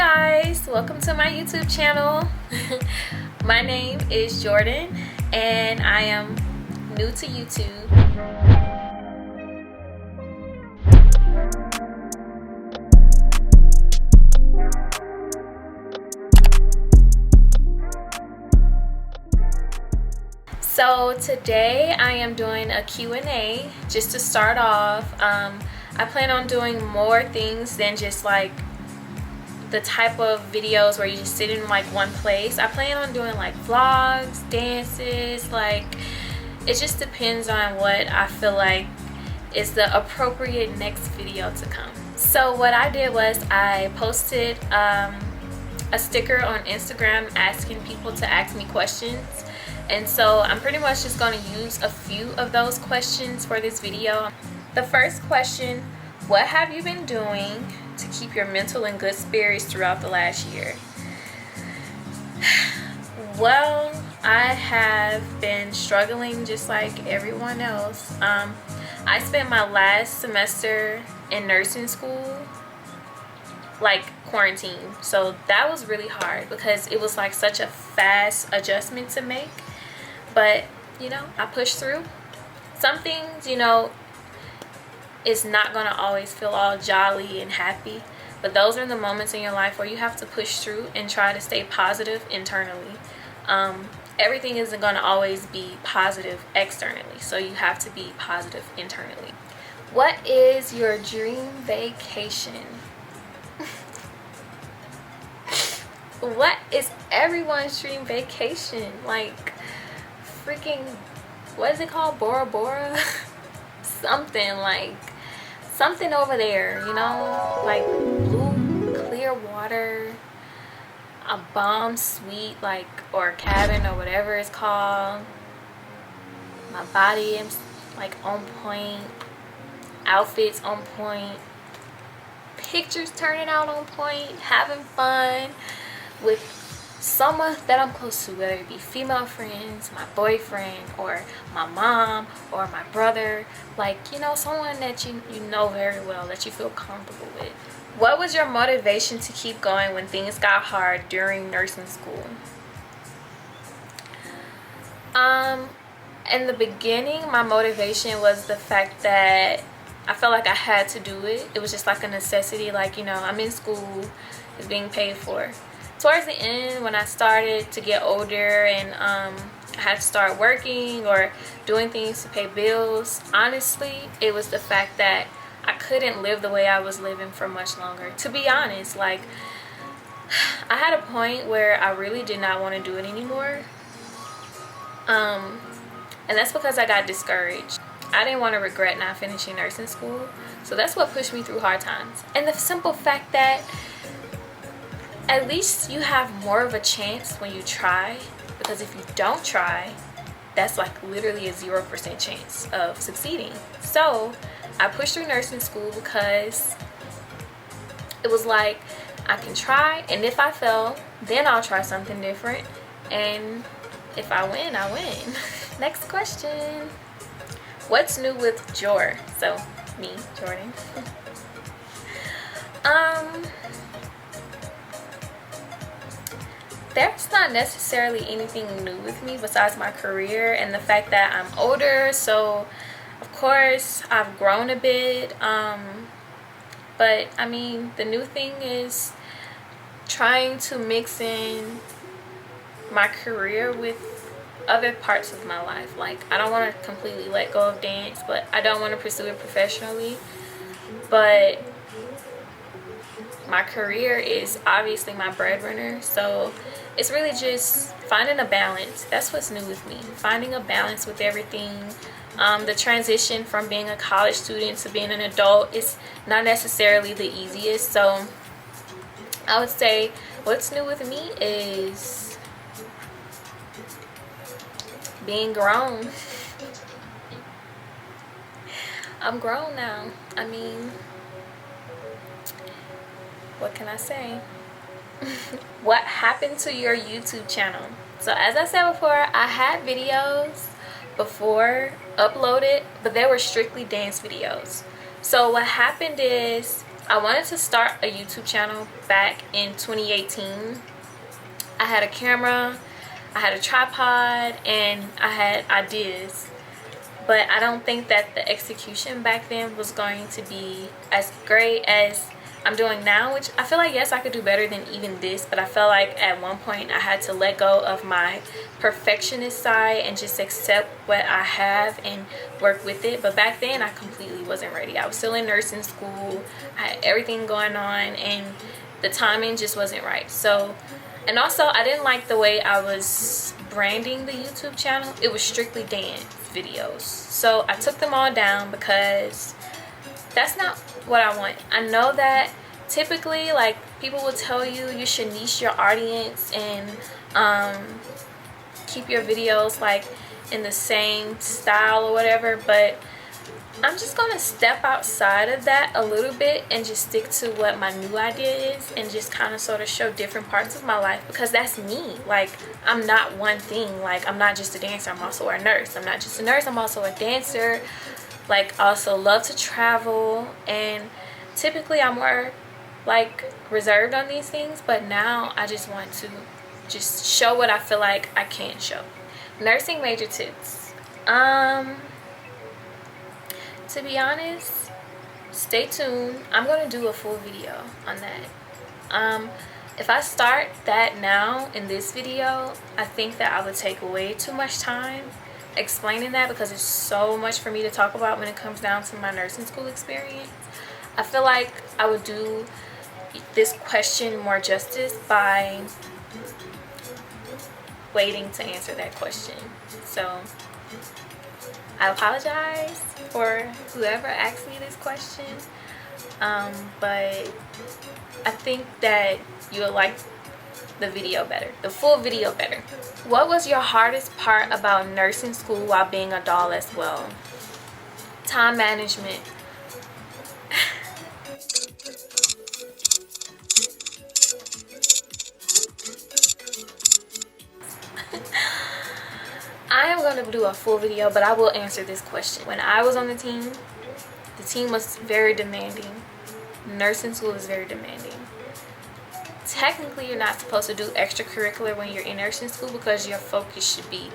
guys, welcome to my YouTube channel. My name is Jordan and I am new to YouTube. So today I am doing a Q&A just to start off. I plan on doing more things than just like the type of videos where you just sit in like one place. I plan on doing like vlogs, dances, like it just depends on what I feel like is the appropriate next video to come. So what I did was I posted a sticker on Instagram asking people to ask me questions, and so I'm pretty much just going to use a few of those questions for this video. The first question: what have you been doing to keep your mental and good spirits throughout the last year? Well, I have been struggling just like everyone else. I spent my last semester in nursing school like quarantine, so that was really hard because it was like such a fast adjustment to make, but you know, I pushed through. Some things, you know, it's not going to always feel all jolly and happy, but those are the moments in your life where you have to push through and try to stay positive internally. Everything isn't going to always be positive externally, so you have to be positive internally. What is your dream vacation? What is everyone's dream vacation? Like freaking, what is it called? Bora Bora? Something over there, you know, like blue clear water, a bomb suite, like, or a cabin or whatever it's called. My body is like on point, outfits on point, pictures turning out on point, having fun with someone that I'm close to, whether it be female friends, my boyfriend, or my mom, or my brother, like, you know, someone that you know very well, that you feel comfortable with. What was your motivation to keep going when things got hard during nursing school? In the beginning, my motivation was the fact that I felt like I had to do it. It was just like a necessity, like, you know, I'm in school, it's being paid for. Towards the end, when I started to get older and I had to start working or doing things to pay bills, honestly, it was the fact that I couldn't live the way I was living for much longer. To be honest, like, I had a point where I really did not want to do it anymore. And that's because I got discouraged. I didn't want to regret not finishing nursing school. So that's what pushed me through hard times. And the simple fact that at least you have more of a chance when you try, because if you don't try, that's like literally a 0% chance of succeeding. So I pushed through nursing school because it was like, I can try, and if I fail, then I'll try something different, and if I win, I win. Next question: what's new with Jor? So me, Jordan. There's not necessarily anything new with me besides my career and the fact that I'm older, so of course I've grown a bit. But I mean, the new thing is trying to mix in my career with other parts of my life. Like, I don't want to completely let go of dance, but I don't want to pursue it professionally. But my career is obviously my breadwinner, so it's really just finding a balance. That's what's new with me, finding a balance with everything. The transition from being a college student to being an adult is not necessarily the easiest, so I would say what's new with me is being grown. I'm grown now. I mean, what can I say? What happened to your YouTube channel? So as I said before, I had videos before uploaded, but they were strictly dance videos. So what happened is I wanted to start a YouTube channel back in 2018. I had a camera, I had a tripod, and I had ideas. But I don't think that the execution back then was going to be as great as I'm doing now, which I feel like, yes, I could do better than even this, but I felt like at one point I had to let go of my perfectionist side and just accept what I have and work with it. But back then I completely wasn't ready. I was still in nursing school, I had everything going on, and the timing just wasn't right. So, and also I didn't like the way I was branding the YouTube channel. It was strictly dance videos, so I took them all down because that's not what I want. I know that typically, like, people will tell you you should niche your audience and keep your videos like in the same style or whatever, but I'm just gonna step outside of that a little bit and just stick to what my new idea is and just kind of sort of show different parts of my life, because that's me. Like, I'm not one thing. Like, I'm not just a dancer, I'm also a nurse. I'm not just a nurse, I'm also a dancer. Like, I also love to travel, and typically I'm more like reserved on these things, but now I just want to just show what I feel like I can show. Nursing major tips. To be honest, stay tuned. I'm gonna do a full video on that. If I start that now in this video, I think that I would take way too much time explaining that, because it's so much for me to talk about when it comes down to my nursing school experience. I feel like I would do this question more justice by waiting to answer that question. So I apologize for whoever asked me this question, but I think that you'll like the video better, the full video better. What was your hardest part about nursing school while being a doll as well? Time management. I am going to do a full video, but I will answer this question. When I was on the team was very demanding. Nursing school is very demanding. Technically, you're not supposed to do extracurricular when you're in nursing school, because your focus should be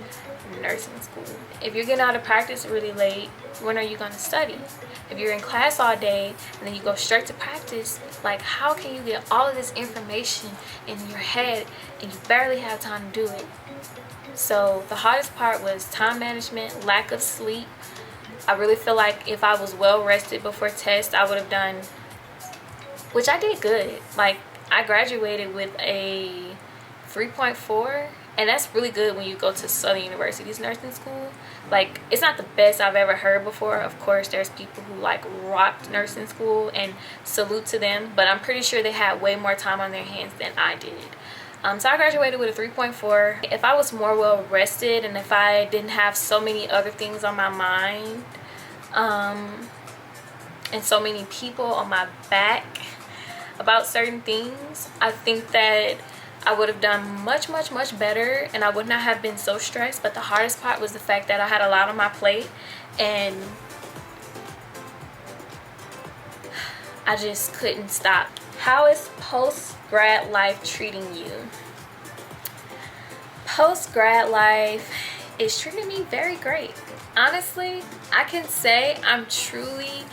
nursing school. If you're getting out of practice really late, when are you going to study? If you're in class all day and then you go straight to practice, like, how can you get all of this information in your head and you barely have time to do it? So the hardest part was time management, lack of sleep. I really feel like if I was well rested before test, I would have done, which I did good. Like, I graduated with a 3.4, and that's really good when you go to Southern University's nursing school. Like, it's not the best I've ever heard before. Of course, there's people who like rocked nursing school, and salute to them, but I'm pretty sure they had way more time on their hands than I did. So I graduated with a 3.4. If I was more well rested, and if I didn't have so many other things on my mind, and so many people on my back about certain things, I think that I would have done much better, and I would not have been so stressed. But the hardest part was the fact that I had a lot on my plate, and I just couldn't stop. How is post-grad life treating you? Post-grad life is treating me very great. Honestly, I can say I'm truly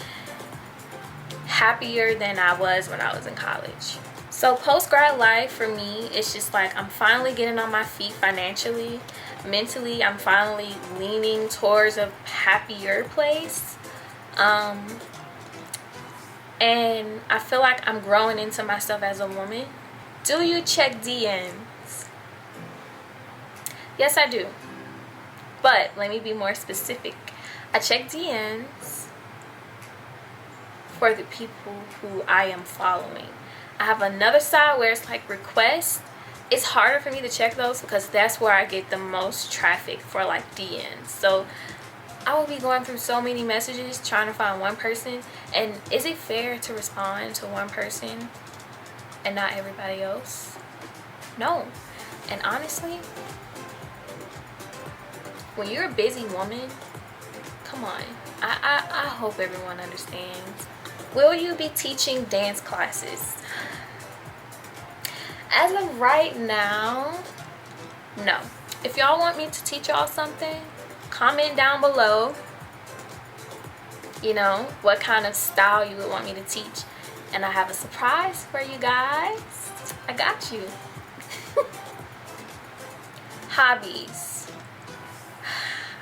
happier than I was when I was in college. So post-grad life for me, it's just like I'm finally getting on my feet financially. Mentally, I'm finally leaning towards a happier place. And I feel like I'm growing into myself as a woman. Do you check DMs? Yes, I do. But let me be more specific. I check DMs for the people who I am following. I have another side where it's like requests. It's harder for me to check those because that's where I get the most traffic for like DMs. So I will be going through so many messages trying to find one person. And is it fair to respond to one person and not everybody else? No. And honestly, when you're a busy woman, come on. I hope everyone understands. Will you be teaching dance classes? As of right now, no. If y'all want me to teach y'all something, comment down below, you know, what kind of style you would want me to teach. And I have a surprise for you guys. I got you. Hobbies.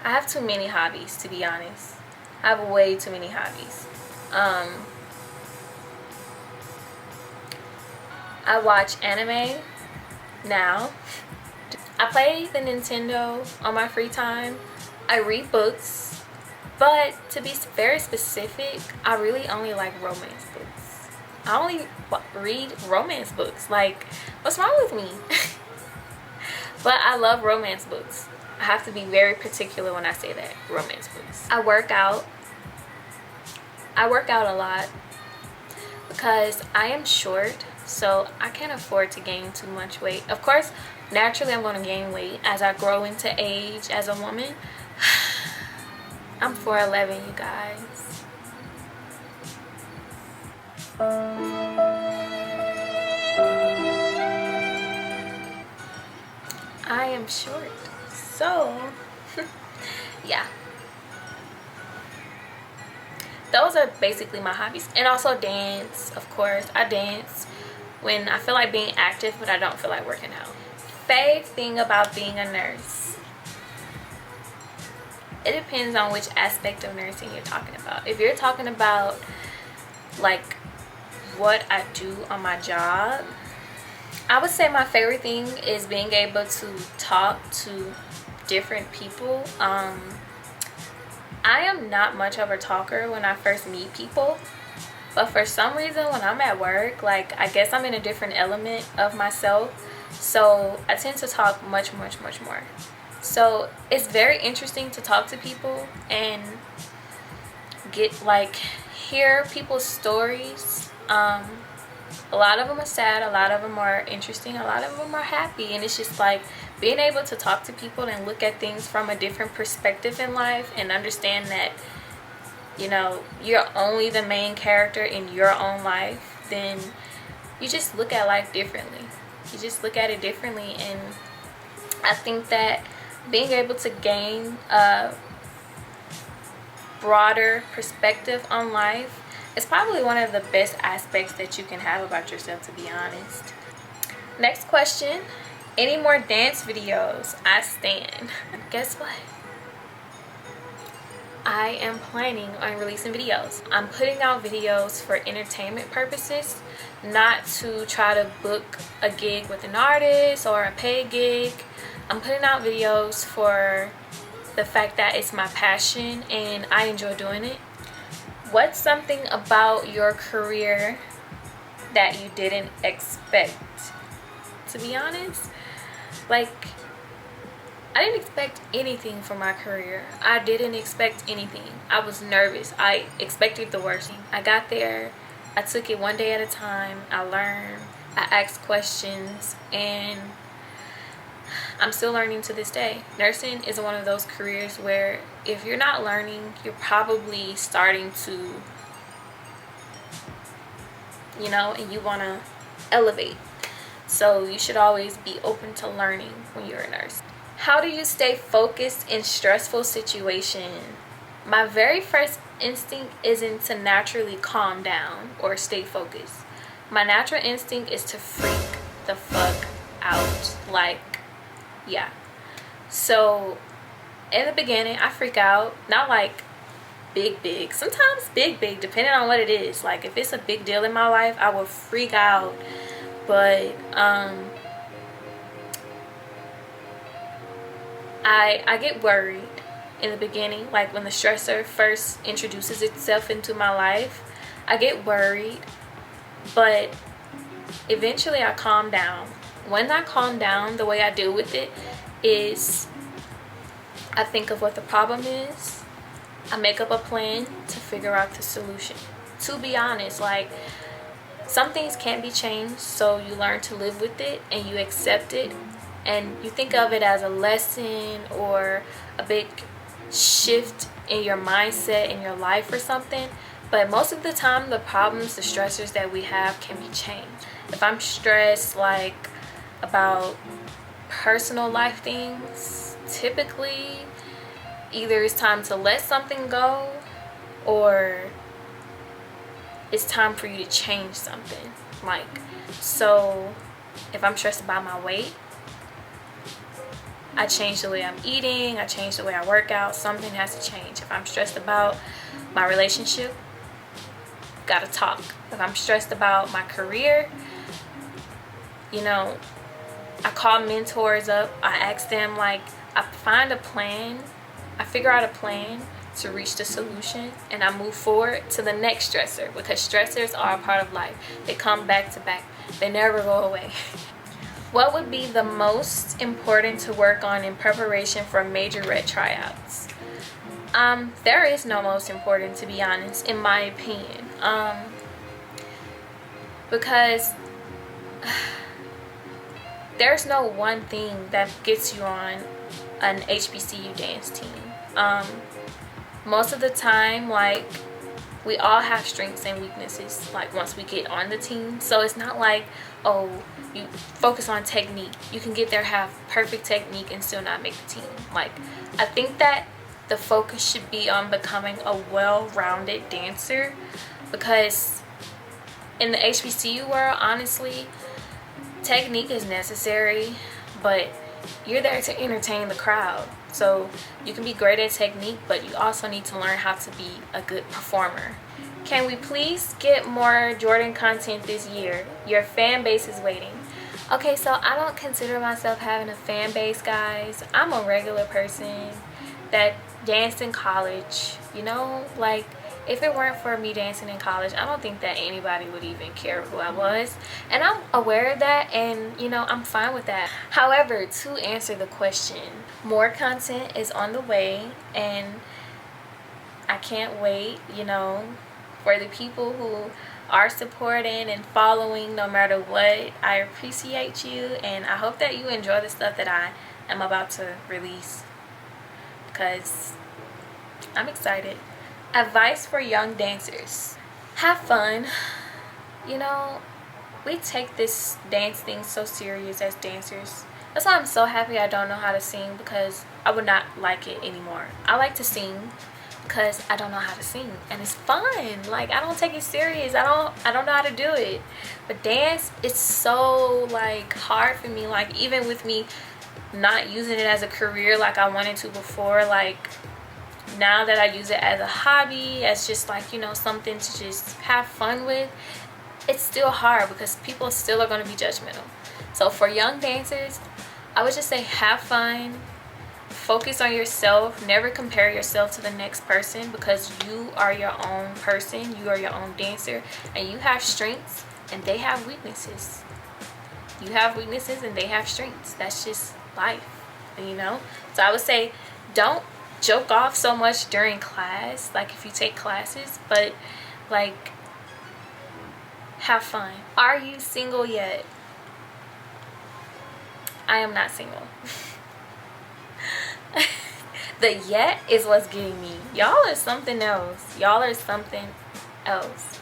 I have too many hobbies, to be honest. I have way too many hobbies. I watch anime now. I play the Nintendo on my free time. I read books, but to be very specific, I really only like romance books. I only read romance books. Like, what's wrong with me? But I love romance books. I have to be very particular when I say that. Romance books. I work out. I work out a lot because I am short, so I can't afford to gain too much weight. Of course, naturally I'm going to gain weight as I grow into age as a woman. I'm 4'11", you guys. I am short, so yeah. Those are basically my hobbies. And also dance, of course. I dance when I feel like being active, but I don't feel like working out. Fave thing about being a nurse. It depends on which aspect of nursing you're talking about. If you're talking about like what I do on my job, I would say my favorite thing is being able to talk to different people. I am not much of a talker when I first meet people, but for some reason when I'm at work, like, I guess I'm in a different element of myself, so I tend to talk much more. So it's very interesting to talk to people and get, like, hear people's stories. A lot of them are sad, a lot of them are interesting, a lot of them are happy, and it's just like being able to talk to people and look at things from a different perspective in life and understand that, you know, you're only the main character in your own life. Then you just look at life differently. You just look at it differently, and I think that being able to gain a broader perspective on life is probably one of the best aspects that you can have about yourself, to be honest. Next question. Any more dance videos? I stand. Guess what? I am planning on releasing videos. I'm putting out videos for entertainment purposes, not to try to book a gig with an artist or a paid gig. I'm putting out videos for the fact that it's my passion and I enjoy doing it. What's something about your career that you didn't expect? To be honest, like, I didn't expect anything from my career. I didn't expect anything. I was nervous. I expected the worst. I got there. I took it one day at a time. I learned. I asked questions, and I'm still learning to this day. Nursing is one of those careers where if you're not learning, you're probably starting to, you know, and you want to elevate. So you should always be open to learning when you're a nurse. How do you stay focused in stressful situations? My very first instinct isn't to naturally calm down or stay focused. My natural instinct is to freak the fuck out. Like, yeah. So in the beginning, I freak out. Not like big. Sometimes big, depending on what it is. Like, if it's a big deal in my life, I will freak out. But I get worried in the beginning. Like, when the stressor first introduces itself into my life, I get worried. But eventually I calm down. When I calm down, the way I deal with it is I think of what the problem is. I make up a plan to figure out the solution. To be honest, like, some things can't be changed, so you learn to live with it and you accept it, and you think of it as a lesson or a big shift in your mindset in your life or something. But most of the time, the problems, the stressors that we have can be changed. If I'm stressed like about personal life things, typically either it's time to let something go or it's time for you to change something. Like, so if I'm stressed about my weight, I change the way I'm eating, I change the way I work out. Something has to change. If I'm stressed about my relationship, gotta talk. If I'm stressed about my career, you know, I call mentors up, I ask them, like, I find a plan, I figure out a plan to reach the solution, and I move forward to the next stressor, because stressors are a part of life. They come back to back, they never go away. What would be the most important to work on in preparation for major tryouts? There is no most important, to be honest, in my opinion. Because there's no one thing that gets you on an HBCU dance team. Most of the time, like, we all have strengths and weaknesses, like, once we get on the team. So it's not like, oh, you focus on technique. You can get there, have perfect technique, and still not make the team. Like, I think that the focus should be on becoming a well-rounded dancer, because in the HBCU world, honestly, technique is necessary, but you're there to entertain the crowd. So you can be great at technique, but you also need to learn how to be a good performer. Can we please get more Jordan content this year? Your fan base is waiting. Okay, so I don't consider myself having a fan base, guys. I'm a regular person that danced in college, you know? Like, if it weren't for me dancing in college, I don't think that anybody would even care who I was. And I'm aware of that, and, you know, I'm fine with that. However, to answer the question, more content is on the way, and I can't wait, you know, for the people who are supporting and following no matter what. I appreciate you, and I hope that you enjoy the stuff that I am about to release, because I'm excited. Advice for young dancers: have fun. You know, we take this dance thing so serious as dancers. That's why I'm so happy I don't know how to sing, because I would not like it anymore. I like to sing because I don't know how to sing, and it's fun. Like, I don't take it serious. I don't know how to do it. But dance, it's so, like, hard for me. Like, even with me not using it as a career like I wanted to before, like, now that I use it as a hobby, as just, like, you know, something to just have fun with, it's still hard because people still are going to be judgmental. So for young dancers, I would just say have fun, focus on yourself, never compare yourself to the next person, because you are your own person, you are your own dancer, and you have strengths and they have weaknesses. You have weaknesses and they have strengths. That's just life, you know? So I would say don't joke off so much during class, like if you take classes, but, like, have fun. Are you single yet? I am not single. The yet is what's getting me. Y'all are something else. Y'all are something else.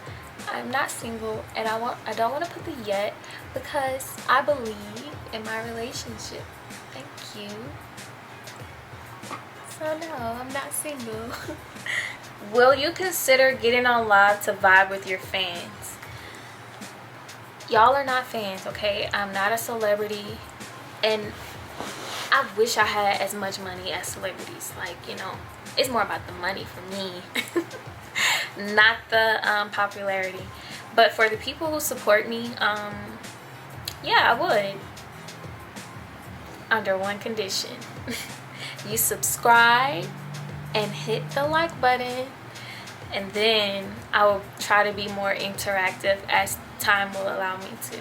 I'm not single, and I don't want to put the yet because I believe in my relationship. Thank you. So no, I'm not single. Will you consider getting on live to vibe with your fans? Y'all are not fans, okay? I'm not a celebrity, and I wish I had as much money as celebrities. Like, you know, it's more about the money for me, not the popularity. But for the people who support me, yeah, I would, under one condition. You subscribe and hit the like button, and then I will try to be more interactive as time will allow me to.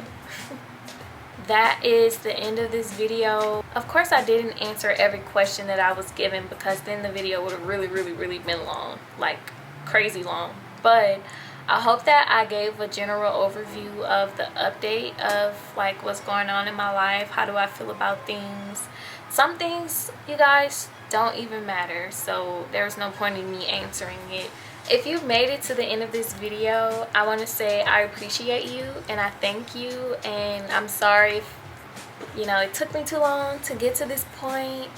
That is the end of this video. Of course, I didn't answer every question that I was given, because then the video would have really been long, like crazy long. But I hope that I gave a general overview of the update of, like, what's going on in my life. How do I feel about things? Some things, you guys, don't even matter, so there's no point in me answering it If you made it to the end of this video, I want to say I appreciate you and I thank you, and I'm sorry if, you know, it took me too long to get to this point.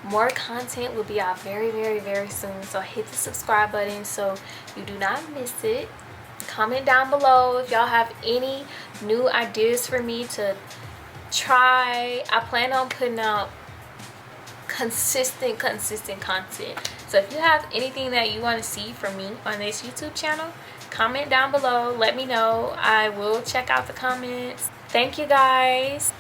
More content will be out very, very, very soon, so hit the subscribe button so you do not miss it. Comment down below if y'all have any new ideas for me to try. I plan on putting out consistent content. So if you have anything that you want to see from me on this YouTube channel, comment down below. Let me know. I will check out the comments. Thank you guys.